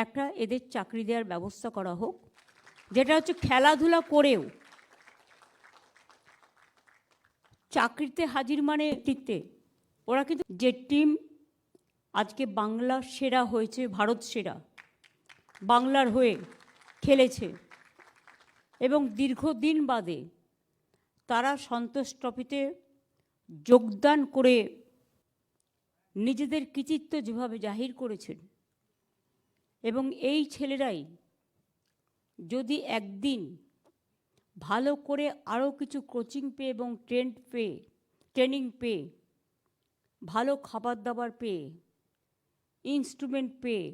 একটা এদের চাকরি দেওয়ার ব্যবস্থা করা হোক, যেটা হচ্ছে খেলাধুলা করেও চাকরিতে হাজির মানে টিকতে। ওরা কিন্তু যে টিম আজকে বাংলা সেরা হয়েছে, ভারত সেরা, বাংলার হয়ে খেলেছে এবং দীর্ঘদিন বাদে তারা সন্তোষ ট্রফিতে যোগদান করে নিজেদের কৃতিত্ব যেভাবে জাহির করেছেন, এবং এই ছেলেরাই যদি একদিন ভালো করে আরও কিছু কোচিং পেয়ে এবং ট্রেনিং পেয়ে, ভালো খাবার দাবার পেয়ে, ইনস্ট্রুমেন্ট পেয়ে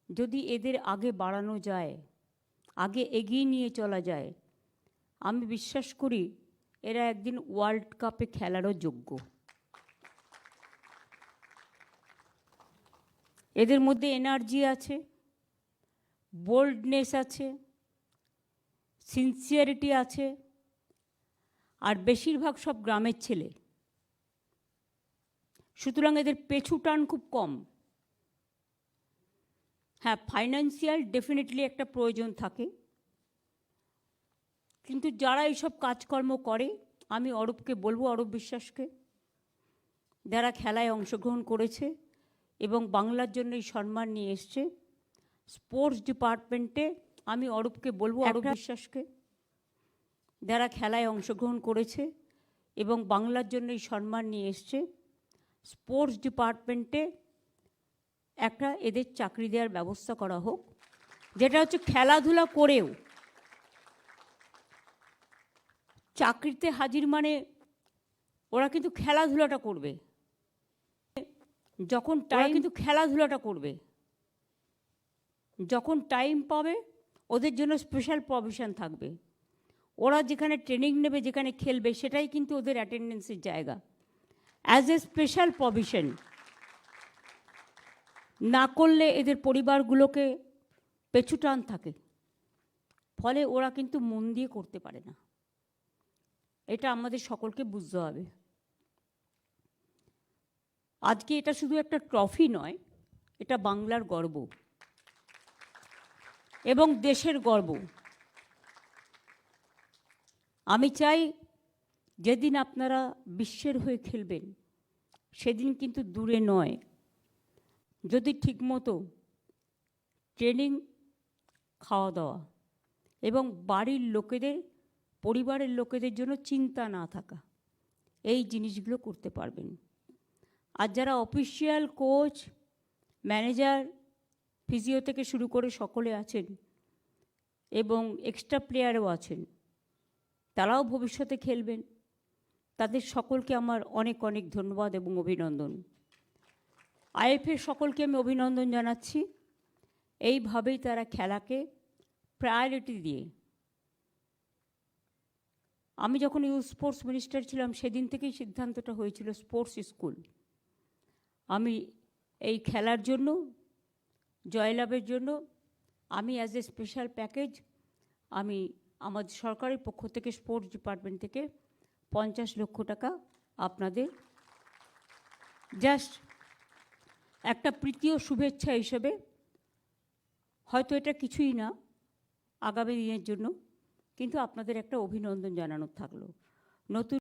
যদি এদের আগে বাড়ানো যায়, আগে এগিয়ে নিয়ে চলা যায়, আমি বিশ্বাস করি এরা একদিন ওয়ার্ল্ড কাপে খেলারও যোগ্য। এদের মধ্যে এনার্জি আছে, বোল্ডনেস আছে, সিনসিয়ারিটি আছে, আর বেশিরভাগ সব গ্রামের ছেলে, সুতরাং এদের পেছু টান খুব কম। হ্যাঁ, ফাইন্যান্সিয়াল ডেফিনেটলি একটা প্রয়োজন থাকে, কিন্তু যারা এইসব কাজকর্ম করে, আমি অরূপকে বলবো, অরূপ বিশ্বাসকে, যারা খেলায় অংশগ্রহণ করেছে এবং বাংলার জন্য এই সম্মান নিয়ে এসছে, স্পোর্টস ডিপার্টমেন্টে আমি অরূপকে বলবো, অরূপ বিশ্বাসকে, যারা খেলায় অংশগ্রহণ করেছে এবং বাংলার জন্য এই সম্মান নিয়ে এসছে, স্পোর্টস ডিপার্টমেন্টে একটা এদের চাকরি দেওয়ার ব্যবস্থা করা হোক, যেটা হচ্ছে খেলাধুলা করেও চাকরিতে হাজির মানে ওরা কিন্তু খেলাধুলাটা করবে, যখন যখন টাইম পাবে ওদের জন্য স্পেশাল প্রভিশন থাকবে। ওরা যেখানে ট্রেনিং নেবে, যেখানে খেলবে, সেটাই কিন্তু ওদের অ্যাটেন্ডেন্সের জায়গা, অ্যাজ এ স্পেশাল প্রভিশন। না করলে এদের পরিবারগুলোকে পেছু টান থাকে, ফলে ওরা কিন্তু মন দিয়ে করতে পারে না। এটা আমাদের সকলকে বুঝতে হবে। আজকে এটা শুধু একটা ট্রফি নয়, এটা বাংলার গর্ব এবং দেশের গর্ব। আমি চাই যেদিন আপনারা বিশ্বের হয়ে খেলবেন, সেদিন কিন্তু দূরে নয়, যদি ঠিকমতো ট্রেনিং, খাওয়া দাওয়া এবং বাড়ির লোকেদের, পরিবারের লোকেদের জন্য চিন্তা না থাকা, এই জিনিসগুলো করতে পারবেন। আর যারা অফিসিয়াল কোচ, ম্যানেজার, ফিজিও থেকে শুরু করে সকলে আছেন এবং এক্সট্রা প্লেয়ারও আছেন, তারাও ভবিষ্যতে খেলবেন, তাদের সকলকে আমার অনেক অনেক ধন্যবাদ এবং অভিনন্দন। আইএফএ সকলকে আমি অভিনন্দন জানাচ্ছি। এইভাবেই তারা খেলাকে প্রায়োরিটি দিয়ে, আমি যখন ইউথ স্পোর্টস মিনিস্টার ছিলাম সেদিন থেকেই সিদ্ধান্তটা হয়েছিল স্পোর্টস স্কুল। আমি এই খেলার জন্য, জয়লাভের জন্য আমি অ্যাজ এ স্পেশাল প্যাকেজ আমি আমাদের সরকারের পক্ষ থেকে, স্পোর্টস ডিপার্টমেন্ট থেকে 50 লক্ষ টাকা আপনাদের জাস্ট একটা প্রীতি ও শুভেচ্ছা হিসেবে, হয়তো এটা কিছুই না আগামী দিনের জন্য, কিন্তু আপনাদের একটা অভিনন্দন জানানোর থাকলো। নতুন